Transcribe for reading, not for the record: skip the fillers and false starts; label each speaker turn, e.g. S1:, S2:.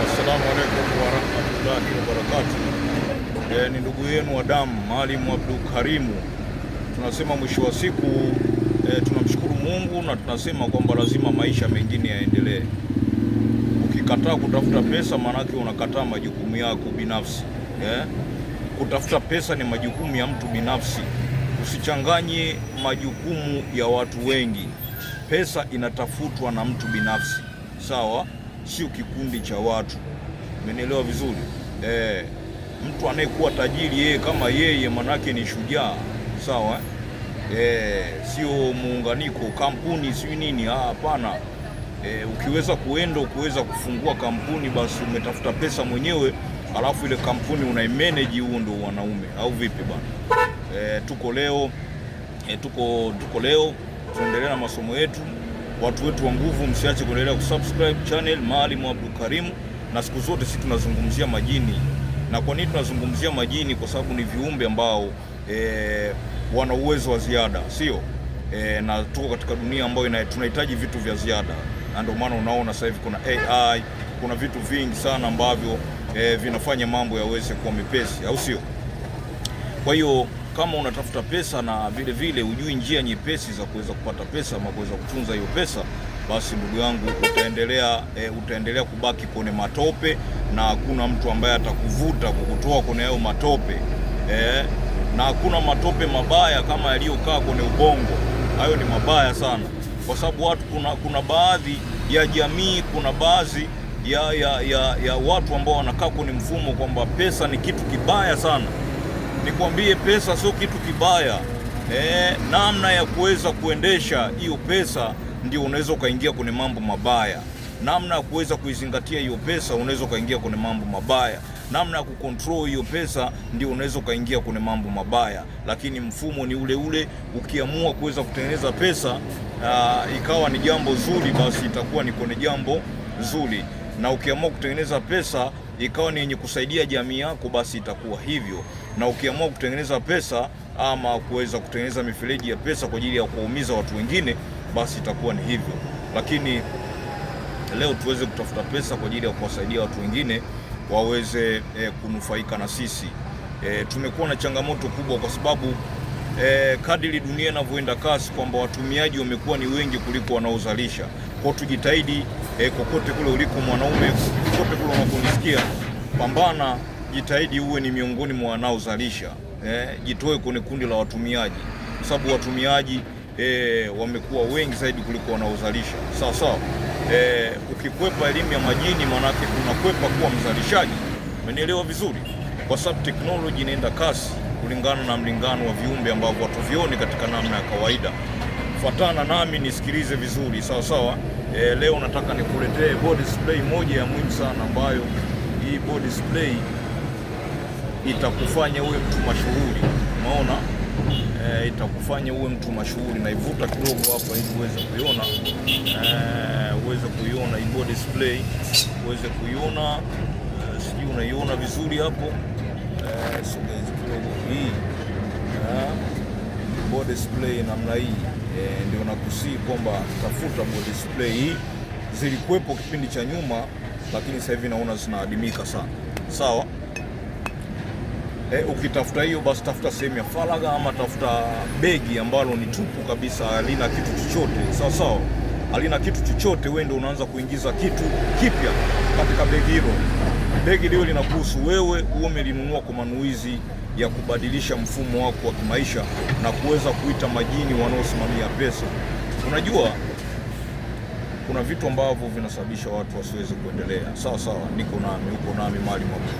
S1: Assalamu alaikum warahmatullahi wabarakatuh. Ni ndugu yenu wa damu Maalim Abdul Karimu. Tunasema mwisho wa siku tunamshukuru Mungu na tunasema kwamba lazima maisha mengine yaendelee. Ukikataa kutafuta pesa, maanake unakataa majukumu yako binafsi. Kutafuta pesa ni majukumu ya mtu binafsi. Usichanganye majukumu ya watu wengi. Pesa inatafutwa na mtu binafsi, sawa? Sio kikundi cha watu. Umenielewa vizuri? Mtu anayekuwa tajiri yeye kama yeye manake ni shujaa, sawa? Sio muunganiko kampuni sio nini, hapana. Ukiweza kuweza kufungua kampuni, basi umetafuta pesa mwenyewe, alafu ile kampuni unaimanage. Huo ndio wanaume, au vipi bwana? Tuko leo tuendelea na masomo yetu. Watu wetu wa nguvu, msiache kuendelea kusubscribe channel Maalim Abdul Karimu, na siku zote sisi tunazungumzia majini. Na kwa nini tunazungumzia majini? Kwa sababu ni viumbe ambao wana uwezo wa ziada, sio? Na tuko katika dunia ambayo tunahitaji vitu vya ziada, na ndio maana unaona sasa hivi kuna AI, kuna vitu vingi sana ambavyo vinafanya mambo yaweze kuwa mepesi, au sio? Kwa hiyo kama unatafuta pesa na vile vile hujui njia nyepesi za kuweza kupata pesa ama kuweza kutunza hiyo pesa, basi ndugu yangu utaendelea kubaki kwenye matope, na hakuna mtu ambaye atakuvuta kukutoa kwenye hayo matope. Na hakuna matope mabaya kama yaliyokaa kwenye ubongo. Hayo ni mabaya sana, kwa sababu watu kuna baadhi ya jamii, kuna baadhi ya watu ambao wanakaa kwenye mfumo kwamba pesa ni kitu kibaya sana. Nikwambie, pesa sio kitu kibaya. Namna ya kuweza kuendesha hiyo pesa ndio unaweza ukaingia kwenye mambo mabaya. Namna ya kuweza kuizingatia hiyo pesa unaweza ukaingia kwenye mambo mabaya. Namna ya kucontrol hiyo pesa ndio unaweza ukaingia kwenye mambo mabaya. Lakini mfumo ni ule ule. Ukiamua kuweza kutengeneza pesa ikawa ni jambo zuri, basi itakuwa ni kwenye jambo zuri. Na ukiamua kutengeneza pesa ikawa ni yenye kusaidia jamii yako, basi itakuwa hivyo. Na ukiamua kutengeneza pesa ama kuweza kutengeneza mifereji ya pesa kwa ajili ya kuumiza watu wengine, basi itakuwa ni hivyo. Lakini leo tuweze kutafuta pesa kwa ajili ya kuwasaidia watu wengine waweze kunufaika na sisi. Tumekuwa na changamoto kubwa kwa sababu kadiri dunia inavyoenda kasi, kwamba watumiaji wamekuwa ni wengi kuliko wanaozalisha. Kwa tujitahidi, kokote kule uliko mwanaume, kokote kule unaponisikia, pambana, jitahidi uwe ni miongoni mwa wanaozalisha. Jitoe kwenye kundi la watumiaji, kwa sababu watumiaji wamekuwa wengi zaidi kuliko wanaozalisha. Sawa sawa. Ukikwepa elimu ya majini, manake unakwepa kuwa mzalishaji. Umenielewa vizuri? Kwa sababu teknolojia inaenda kasi kulingana na mlingano wa viumbe ambavyo watuvioni katika namna ya kawaida. Fuatana nami nisikilize vizuri, sawa sawa. Leo nataka nikuletee body spray moja ya muhimu sana, ambayo hii body spray itakufanya uwe mtu mashuhuri. Unaona? Itakufanya uwe mtu mashuhuri. Naivuta kidogo hapa ili uweze kuiona. Uweze kuiona hii body spray, uweze kuiona. Sijui unaiona vizuri hapo. Sogeza kidogo hii. Body spray namna hii. Ndio nakusii kwamba tafuta body spray hii. Zilikuwepo kipindi cha nyuma, lakini sasa hivi naona zinaadimika sana. Sawa? Ukitafuta hiyo, basi tafuta sehemu ya faragha, ama tafuta begi ambalo ni tupu kabisa, halina kitu chochote. Sawa sawa. Halina kitu chochote, wewe ndio unaanza kuingiza kitu kipya katika begi hilo. Begi leo linakuhusu wewe, umelinunua kwa manuizi ya kubadilisha mfumo wako wa kimaisha na kuweza kuita majini wanaosimamia pesa. Unajua kuna vitu ambavyo vinasababisha watu wasiweze kuendelea. Sawa sawa. Uko nami Maalim Abdul.